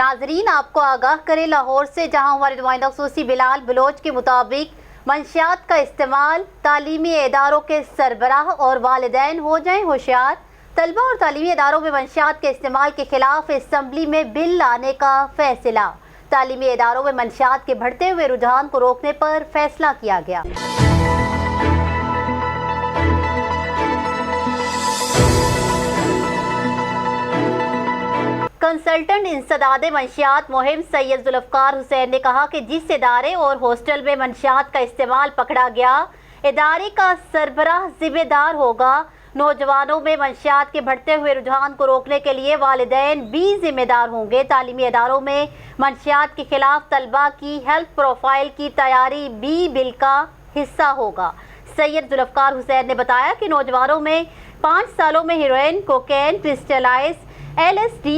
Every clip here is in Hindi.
नाजरीन, आपको आगाह करें लाहौर से, जहां हमारे नुमाइंदा खसूसी बिलाल बलोच के मुताबिक मंशियात का इस्तेमाल तालीमी इदारों के सरबराह और वालिदैन हो जाएं होशियार। तलबा और तालीमी इदारों में मंशियात के इस्तेमाल के खिलाफ असम्बली में बिल लाने का फैसला। तालीमी इदारों में मंशियात के बढ़ते हुए रुझान को रोकने पर फैसला किया गया। कंसल्टेंट इंसदादे मंशियात मुहिम सैयद जुल्फकार हुसैन ने कहा कि जिस इदारे और हॉस्टल में मंशियात का इस्तेमाल पकड़ा गया, इदारे का सरबराह जिम्मेदार होगा। नौजवानों में मंशियात के बढ़ते हुए रुझान को रोकने के लिए वालिदैन भी जिम्मेदार होंगे। तालीमी इदारों में मंशियात के खिलाफ तलबा की हेल्थ प्रोफाइल की तैयारी भी बिल का हिस्सा होगा। सैयद जुल्फकार हुसैन ने बताया कि नौजवानों में 5 सालों में heroin, cocaine, crystallise, LSD,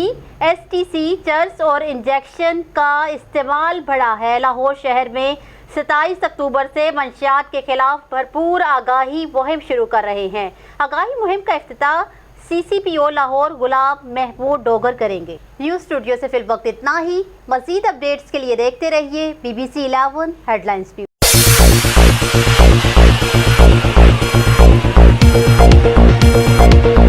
STC, चर्स और इंजेक्शन का इस्तेमाल बढ़ा है। लाहौर शहर में 27 अक्टूबर से मंशियात के खिलाफ भरपूर आगाही मुहिम शुरू कर रहे हैं। आगाही मुहिम का इफ्तिताह CCPO लाहौर गुलाम महमूद डोगर करेंगे। न्यूज़ स्टूडियो से फिल वक्त इतना ही। मज़ीद अपडेट्स के लिए देखते रहिए BBC 11 हेडलाइंस।